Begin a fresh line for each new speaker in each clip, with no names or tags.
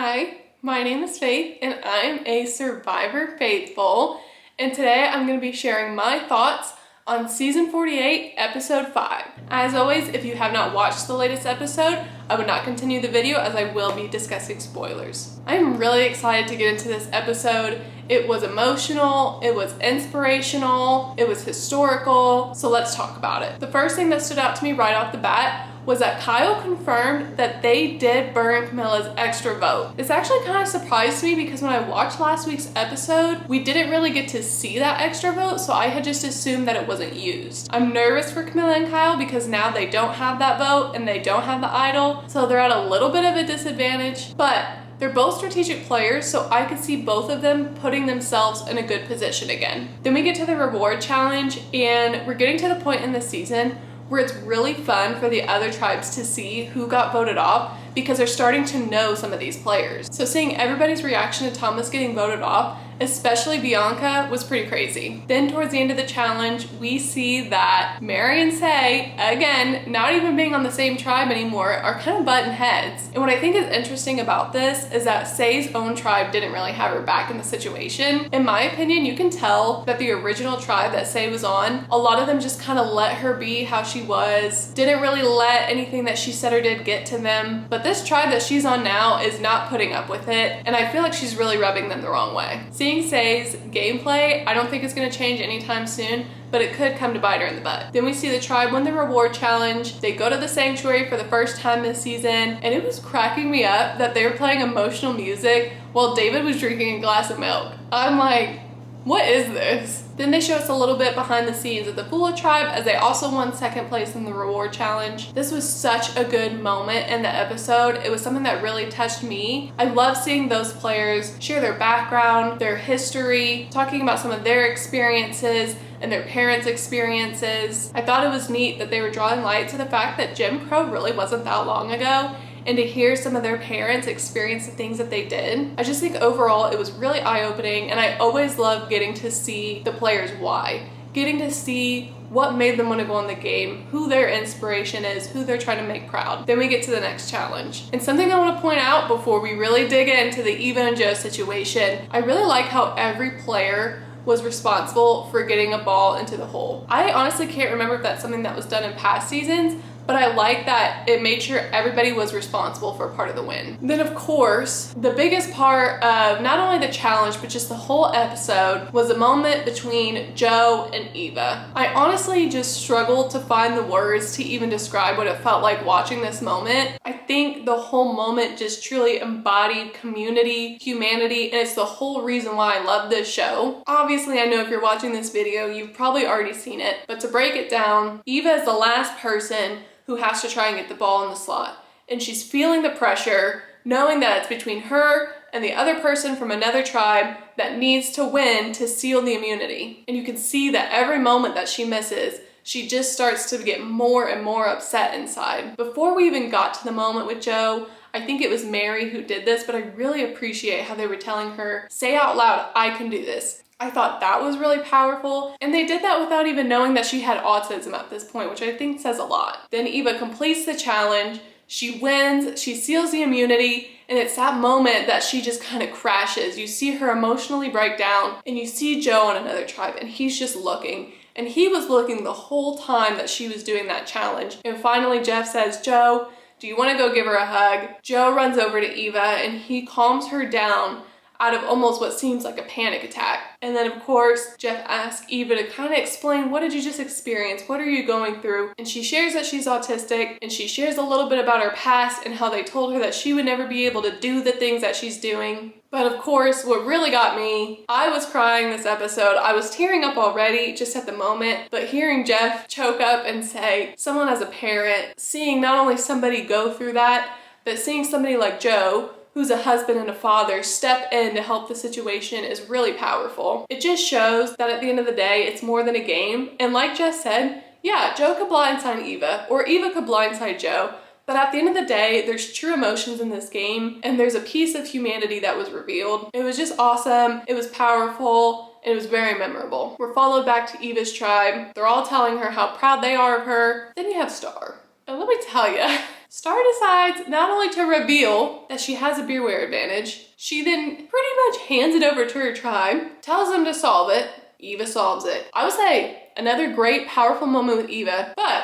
Hi, my name is Faith and I'm a Survivor Faithful, and today I'm going to be sharing my thoughts on season 48, episode 5. As always, if you have not watched the latest episode, I would not continue the video as I will be discussing spoilers. I'm really excited to get into this episode. It was emotional, it was inspirational, it was historical, so let's talk about it. The first thing that stood out to me right off the bat was that Kyle confirmed that they did burn Camilla's extra vote. This actually kind of surprised me because when I watched last week's episode, we didn't really get to see that extra vote, so I had just assumed that it wasn't used. I'm nervous for Camilla and Kyle because now they don't have that vote and they don't have the idol, so they're at a little bit of a disadvantage, but they're both strategic players, so I could see both of them putting themselves in a good position again. Then we get to the reward challenge, and we're getting to the point in the season where it's really fun for the other tribes to see who got voted off because they're starting to know some of these players. So seeing everybody's reaction to Thomas getting voted off, especially Bianca, was pretty crazy. Then towards the end of the challenge, we see that Mary and Say, again, not even being on the same tribe anymore, are kind of butting heads. And what I think is interesting about this is that Say's own tribe didn't really have her back in the situation. In my opinion, you can tell that the original tribe that Say was on, a lot of them just kind of let her be how she was, didn't really let anything that she said or did get to them. But this tribe that she's on now is not putting up with it, and I feel like she's really rubbing them the wrong way. Seeing Say's gameplay, I don't think it's going to change anytime soon, but it could come to bite her in the butt. Then we see the tribe win the reward challenge. They go to the sanctuary for the first time this season, and it was cracking me up that they were playing emotional music while David was drinking a glass of milk. I'm like, what is this? Then they show us a little bit behind the scenes of the Fula tribe as they also won second place in the reward challenge. This was such a good moment in the episode. It was something that really touched me. I love seeing those players share their background, their history, talking about some of their experiences and their parents' experiences. I thought it was neat that they were drawing light to the fact that Jim Crow really wasn't that long ago, and to hear some of their parents experience the things that they did. I just think overall it was really eye-opening, and I always love getting to see the players why. Getting to see what made them want to go on the game, who their inspiration is, who they're trying to make proud. Then we get to the next challenge. And something I want to point out before we really dig into the Eva and Joe situation, I really like how every player was responsible for getting a ball into the hole. I honestly can't remember if that's something that was done in past seasons, but I like that it made sure everybody was responsible for a part of the win. Then of course, the biggest part of not only the challenge, but just the whole episode was a moment between Joe and Eva. I honestly just struggled to find the words to even describe what it felt like watching this moment. I think the whole moment just truly embodied community, humanity, and it's the whole reason why I love this show. Obviously, I know if you're watching this video, you've probably already seen it, but to break it down, Eva is the last person who has to try and get the ball in the slot. And she's feeling the pressure, knowing that it's between her and the other person from another tribe that needs to win to seal the immunity. And you can see that every moment that she misses, she just starts to get more and more upset inside. Before we even got to the moment with Joe, I think it was Mary who did this, but I really appreciate how they were telling her, say out loud, I can do this. I thought that was really powerful, and they did that without even knowing that she had autism at this point, which I think says a lot. Then Eva completes the challenge, she wins, she seals the immunity, and it's that moment that she just kind of crashes. You see her emotionally break down, and you see Joe on another tribe, and he's just looking. And he was looking the whole time that she was doing that challenge. And finally Jeff says, Joe, do you want to go give her a hug? Joe runs over to Eva, and he calms her down out of almost what seems like a panic attack. And then of course, Jeff asks Eva to kind of explain, what did you just experience? What are you going through? And she shares that she's autistic, and she shares a little bit about her past and how they told her that she would never be able to do the things that she's doing. But of course, what really got me, I was crying this episode. I was tearing up already just at the moment, but hearing Jeff choke up and say, someone as a parent, seeing not only somebody go through that, but seeing somebody like Joe, who's a husband and a father, step in to help the situation is really powerful. It just shows that at the end of the day, it's more than a game. And like Jess said, yeah, Joe could blindside Eva, or Eva could blindside Joe, but at the end of the day, there's true emotions in this game, and there's a piece of humanity that was revealed. It was just awesome, it was powerful, and it was very memorable. We're followed back to Eva's tribe. They're all telling her how proud they are of her. Then you have Star. And let me tell you, Star decides not only to reveal that she has a beerware advantage, she then pretty much hands it over to her tribe, tells them to solve it. Eva solves it. I would say another great, powerful moment with Eva, but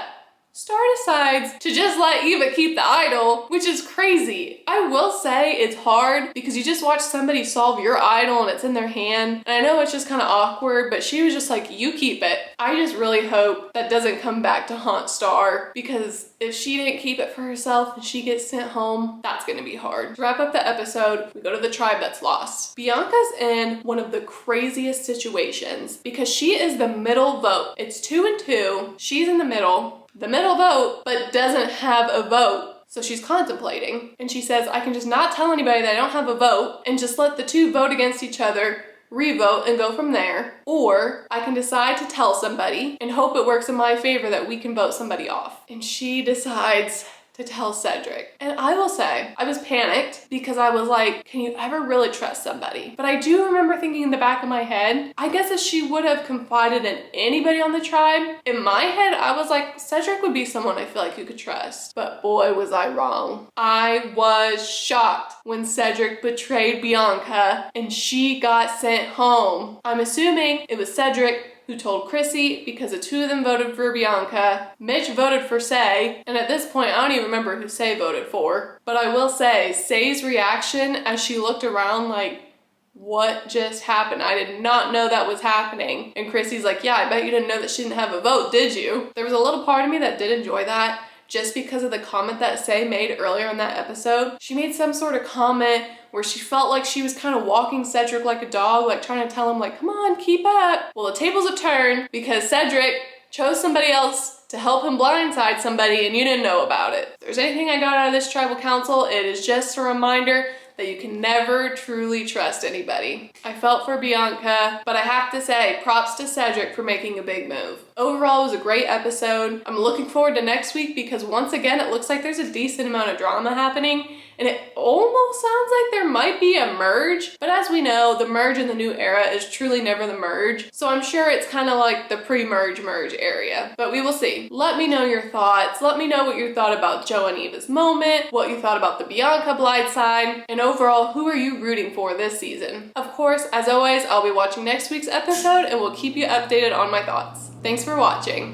Star decides to just let Eva keep the idol, which is crazy. I will say it's hard because you just watch somebody solve your idol and it's in their hand. And I know it's just kind of awkward, but she was just like, you keep it. I just really hope that doesn't come back to haunt Star, because if she didn't keep it for herself and she gets sent home, that's gonna be hard. To wrap up the episode, we go to the tribe that's lost. Bianca's in one of the craziest situations because she is the middle vote. It's 2 and 2. She's in the middle vote, but doesn't have a vote. So she's contemplating, and she says, I can just not tell anybody that I don't have a vote and just let the two vote against each other, re-vote, and go from there. Or I can decide to tell somebody and hope it works in my favor that we can vote somebody off. And she decides to tell Cedric. And I will say, I was panicked because I was like, can you ever really trust somebody? But I do remember thinking in the back of my head, I guess if she would have confided in anybody on the tribe, in my head, I was like, Cedric would be someone I feel like you could trust. But boy, was I wrong. I was shocked when Cedric betrayed Bianca and she got sent home. I'm assuming it was Cedric who told Chrissy because the two of them voted for Bianca. Mitch voted for Say, and at this point, I don't even remember who Say voted for. But I will say, Say's reaction as she looked around like, what just happened? I did not know that was happening. And Chrissy's like, yeah, I bet you didn't know that she didn't have a vote, did you? There was a little part of me that did enjoy that, just because of the comment that Say made earlier in that episode. She made some sort of comment where she felt like she was kind of walking Cedric like a dog, like trying to tell him like, come on, keep up. Well, the tables have turned because Cedric chose somebody else to help him blindside somebody and you didn't know about it. If there's anything I got out of this tribal council, it is just a reminder that you can never truly trust anybody. I felt for Bianca, but I have to say, props to Cedric for making a big move. Overall, it was a great episode. I'm looking forward to next week because once again, it looks like there's a decent amount of drama happening, and it almost sounds like there might be a merge, but as we know, the merge in the new era is truly never the merge, so I'm sure it's kind of like the pre-merge merge area, but we will see. Let me know your thoughts. Let me know what you thought about Joe and Eva's moment, what you thought about the Bianca blindside, and overall, who are you rooting for this season? Of course, as always, I'll be watching next week's episode and will keep you updated on my thoughts. Thanks for watching.